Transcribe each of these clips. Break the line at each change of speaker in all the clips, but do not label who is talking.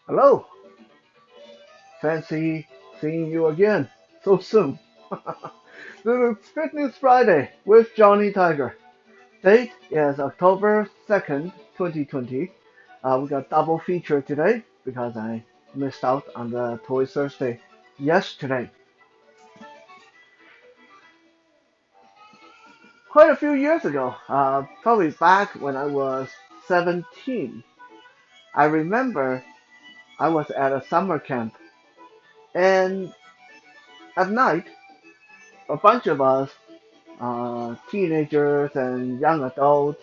Hello, fancy seeing you again so soon. This is Fitness Friday with Johnny Tiger. Date is October 2nd, 2020. We got double feature today because I missed out on the Toy Thursday yesterday. Quite a few years ago, probably back when I was 17, I remember I was at a summer camp and at night, a bunch of us teenagers and young adults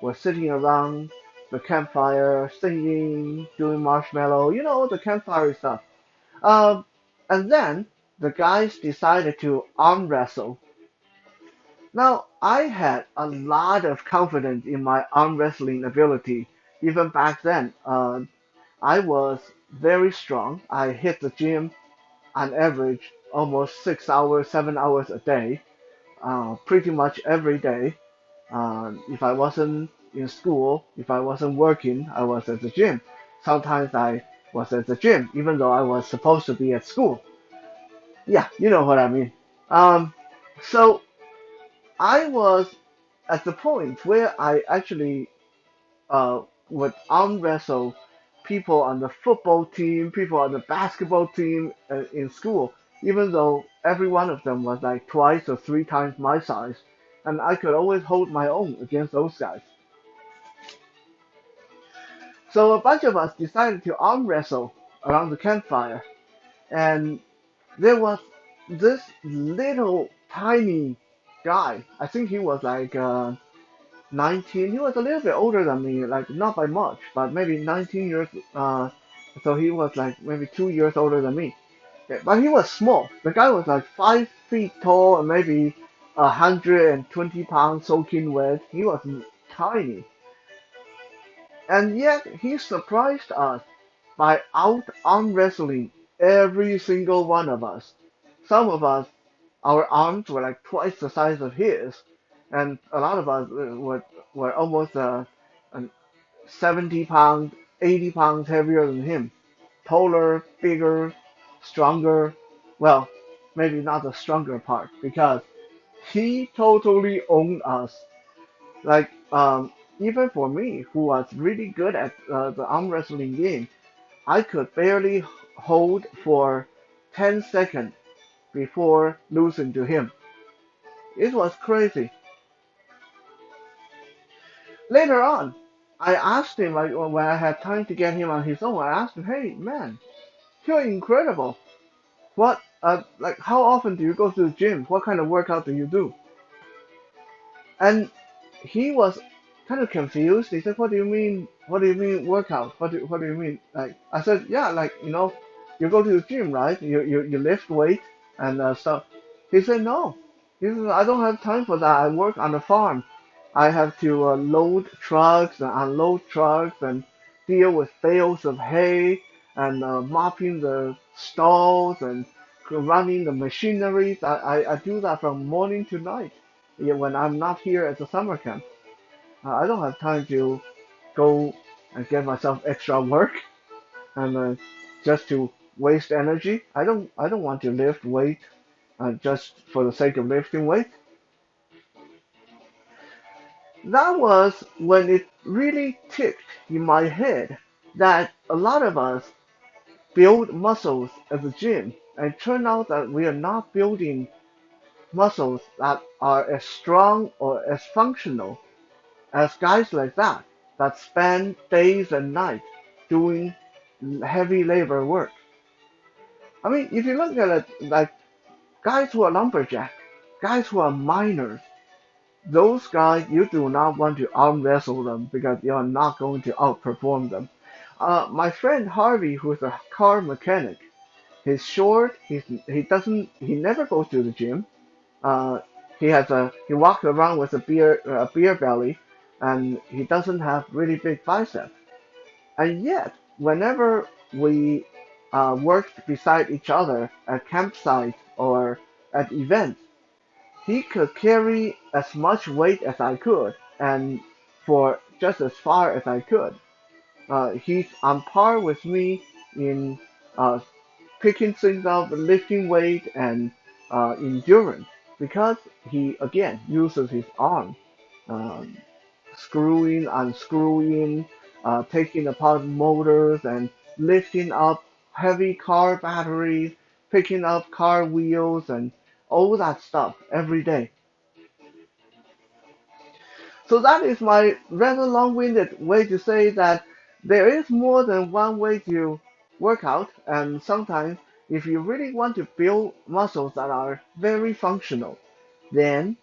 were sitting around the campfire, singing, doing marshmallow, the campfire stuff. Um, and then the guys decided to arm wrestle. Now, I had a lot of confidence in my arm wrestling ability even back then. I was very strong. I hit the gym on average almost 6 hours, 7 hours a day, pretty much every day. If I wasn't in school, if I wasn't working, I was at the gym. Sometimes I was at the gym, even though I was supposed to be at school. Yeah, you know what I mean. Um, so I was at the point where I actually would arm wrestle people on the football team, people on the basketball team in school, even though every one of them was like twice or three times my size, and I could always hold my own against those guys. So a bunch of us decided to arm wrestle around the campfire, and there was this little tiny guy. I think he was like 19. He was a little bit older than me, like not by much, but maybe 19 years. So he was like maybe 2 years older than me. Yeah, but he was small. The guy was like 5 feet tall and maybe 120 pounds soaking wet. He was tiny. And yet he surprised us by out arm wrestling every single one of us. Some of us, our arms were like twice the size of his, and a lot of us were almost 70 pounds, 80 pounds heavier than him. Taller, bigger, stronger. Well, maybe not the stronger part, because he totally owned us. Like, even for me, who was really good at the arm wrestling game, I could barely hold for 10 seconds before losing to him. It was crazy. Later on, I asked him, like, when I had time to get him on his own, I asked him, hey, man, you're incredible. Like, how often do you go to the gym? What kind of workout do you do? And he was kind of confused. He said, "What do you mean? What do you mean workout? What do you mean?" Like I said, "Yeah, like you go to the gym, right? You lift weight and stuff." He said, "No." He said, "I don't have time for that. I work on the farm. I have to load trucks and unload trucks and deal with bales of hay and mopping the stalls and running the machineries. I do that from morning to night." Yeah, when I'm not here at the summer camp. I don't have time to go and get myself extra work and just to waste energy. I don't want to lift weight just for the sake of lifting weight. That was when it really ticked in my head that a lot of us build muscles at the gym, and it turned out that we are not building muscles that are as strong or as functional as guys like that spend days and nights doing heavy labor work. I mean, if you look at it, like guys who are lumberjack, guys who are miners, those guys you do not want to arm wrestle them because you're not going to outperform them. My friend Harvey, who's a car mechanic, he's short. He never goes to the gym. Uh, he walks around with a beer belly, and he doesn't have really big biceps. And yet, whenever we worked beside each other at campsites or at events, he could carry as much weight as I could, and for just as far as I could. He's on par with me in uh, picking things up, lifting weight, and endurance because he again uses his arm, um, screwing, unscrewing, taking apart motors, and lifting up heavy car batteries, picking up car wheels, and all that stuff every day. So that is my rather long-winded way to say that there is more than one way to work out, and sometimes if you really want to build muscles that are very functional, then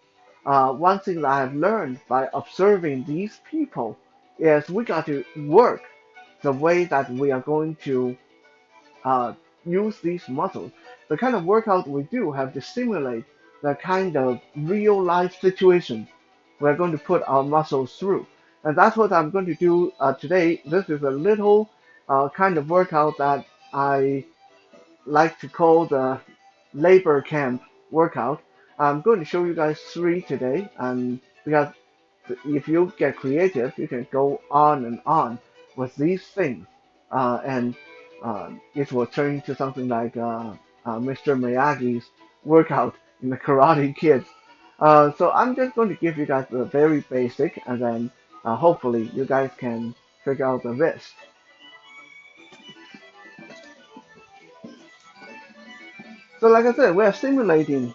one thing that I've learned by observing these people is we got to work the way that we are going to uh, use these muscles. The kind of workout we do have to simulate the kind of real life situation we're going to put our muscles through. And that's what I'm going to do today. This is a little kind of workout that I like to call the labor camp workout. I'm going to show you guys three today, and because if you get creative, you can go on and on with these things, and it will turn into something like Mr. Miyagi's workout in the Karate Kid. So I'm just going to give you guys the very basic, and then hopefully you guys can figure out the rest. So like I said, we're simulating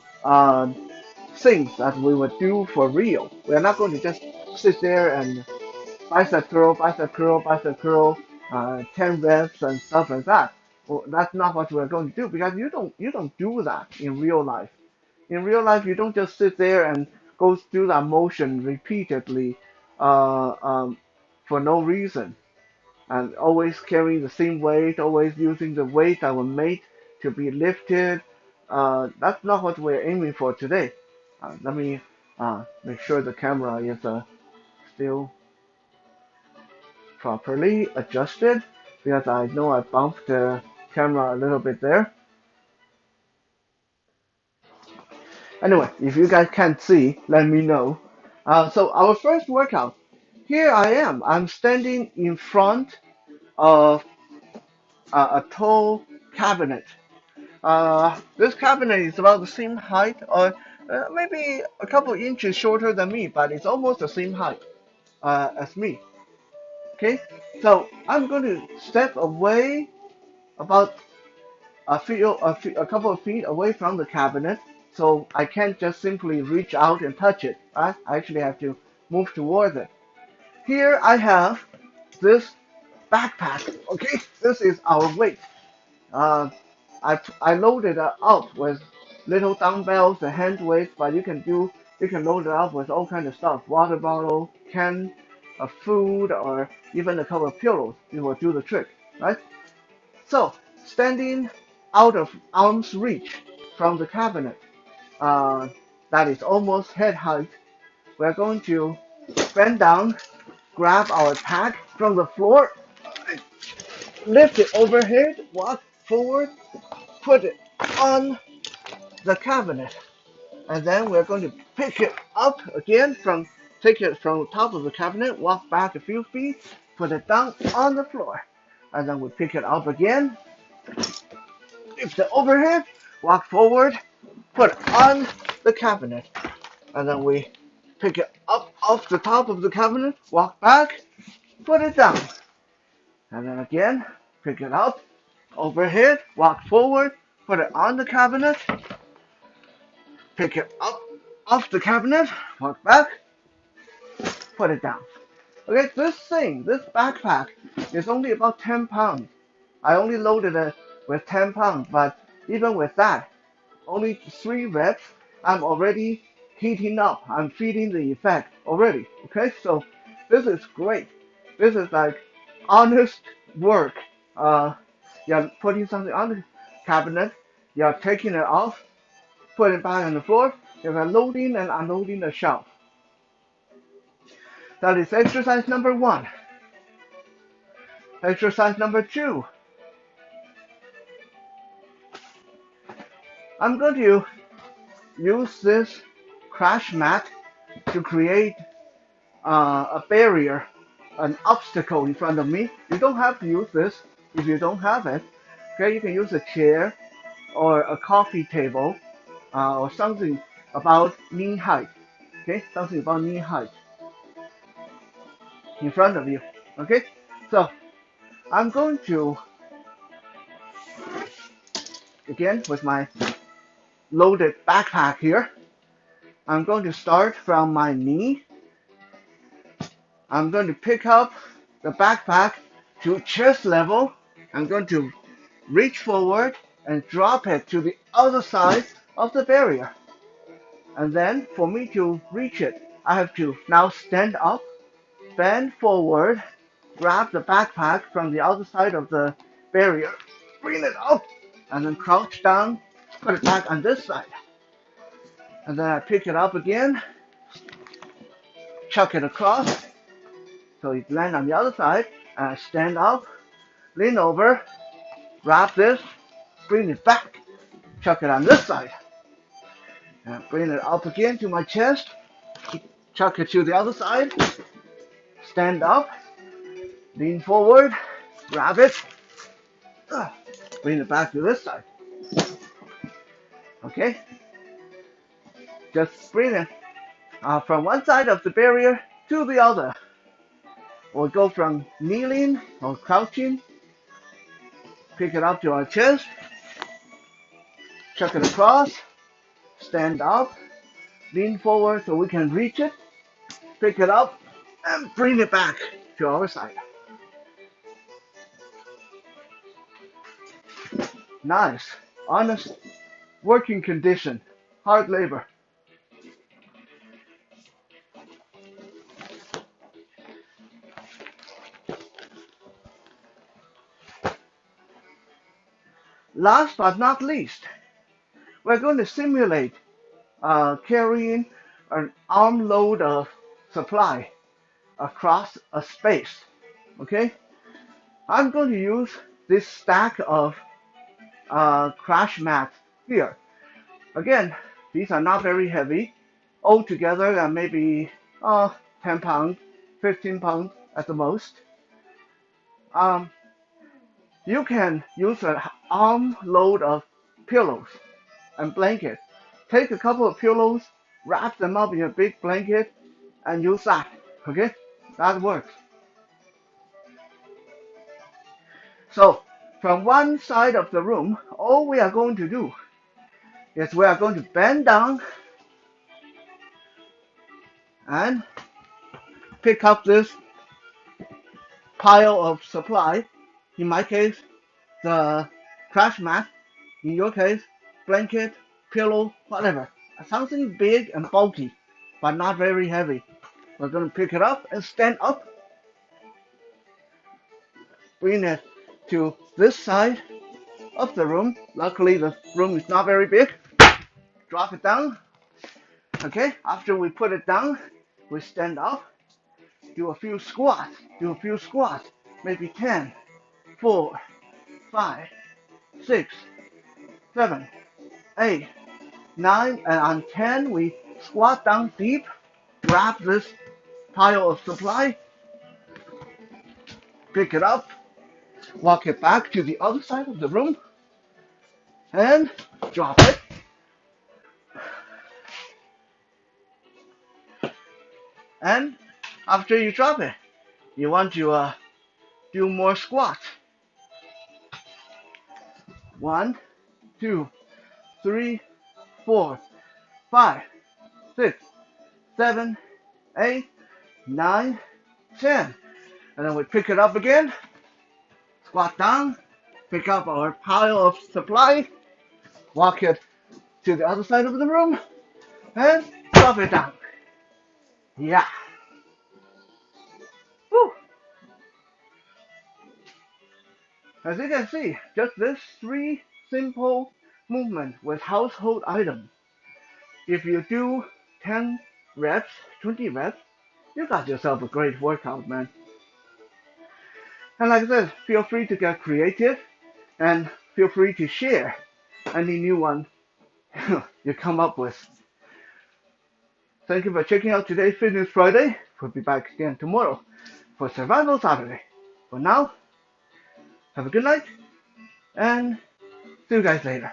things that we would do for real. We're not going to just sit there and bicep curl, 10 reps and stuff like that. Well, that's not what we're going to do because you don't do that in real life. In real life, you don't just sit there and go through that motion repeatedly uh, um, for no reason and always carrying the same weight, always using the weight that were made to be lifted. That's not what we're aiming for today. Let me make sure the camera is still properly adjusted because I know I bumped the camera a little bit there. Anyway, if you guys can't see, let me know. So our first workout, here I am. I'm standing in front of a tall cabinet. This cabinet is about the same height, or maybe a couple inches shorter than me, but it's almost the same height as me. Okay, so I'm going to step away about a couple of feet away from the cabinet, so I can't just simply reach out and touch it. Right? I actually have to move towards it. Here I have this backpack. Okay, this is our weight. Uh, I loaded it up with little dumbbells and hand weights, but you can load it up with all kind of stuff, water bottle, can of food, or even a couple of pillows. It will do the trick, right? So standing out of arm's reach from the cabinet, uh, that is almost head height, we're going to bend down, grab our pack from the floor, lift it overhead, walk forward, put it on the cabinet, and then we're going to pick it up again take it from the top of the cabinet, walk back a few feet, put it down on the floor, and then we pick it up again, lift it overhead, walk forward, put it on the cabinet, and then we pick it up off the top of the cabinet, walk back, put it down, and then again pick it up overhead, walk forward, put it on the cabinet, pick it up off the cabinet, walk back, put it down. Okay, this backpack is only about 10 pounds. I only loaded it with 10 pounds, but even with that, only 3 reps, I'm already heating up. I'm feeling the effect already. Okay, so this is great. This is like honest work. You're putting something on the cabinet, you're taking it off, put it back on the floor, you're loading and unloading the shelf. That is exercise number one. Exercise number two. I'm going to use this crash mat to create a barrier, an obstacle in front of me. You don't have to use this. If you don't have it, okay, you can use a chair or a coffee table or something about knee height. Okay, something about knee height in front of you. Okay, so I'm going to again with my loaded backpack here. I'm going to start from my knee. I'm going to pick up the backpack to chest level. I'm going to reach forward and drop it to the other side of the barrier. And then for me to reach it, I have to now stand up, bend forward, grab the backpack from the other side of the barrier, bring it up, and then crouch down, put it back on this side. And then I pick it up again, chuck it across, so it lands on the other side, and I stand up, lean over, grab this, bring it back, chuck it on this side, and bring it up again to my chest, chuck it to the other side, stand up, lean forward, grab it, bring it back to this side. Okay? Just bring it from one side of the barrier to the other. Or go from kneeling or crouching, pick it up to our chest, chuck it across, stand up, lean forward so we can reach it, pick it up, and bring it back to our side. Nice, honest working condition, hard labor. Last but not least, we're going to simulate carrying an armload of supply across a space. Okay, I'm going to use this stack of crash mats here. Again, these are not very heavy. Altogether, maybe 10 pounds, 15 pounds at the most. Um, you can use an arm load of pillows and blanket. Take a couple of pillows, wrap them up in a big blanket, and use that. Okay, that works. So from one side of the room, all we are going to do is we are going to bend down and pick up this pile of supply. In my case, the crash mat. In your case, blanket, pillow, whatever. Something big and bulky, but not very heavy. We're going to pick it up and stand up. Bring it to this side of the room. Luckily, the room is not very big. Drop it down. Okay, after we put it down, we stand up, do a few squats, maybe 10, 4, 5, 6, 7, 8, 9, and on 10 we squat down deep, grab this pile of supply, pick it up, walk it back to the other side of the room, and drop it. And after you drop it, you want to do more squats. 1, 2, 3, 4, 5, 6, 7, 8, 9, 10. And then we pick it up again, squat down, pick up our pile of supply, walk it to the other side of the room, and drop it down. Yeah. Woo. As you can see, just this 3 simple movements with household items. If you do 10 reps, 20 reps, you got yourself a great workout, man. And like I said, feel free to get creative and feel free to share any new one you come up with. Thank you for checking out today's Fitness Friday. We'll be back again tomorrow for Survival Saturday. For now, Have a good night, and see you guys later.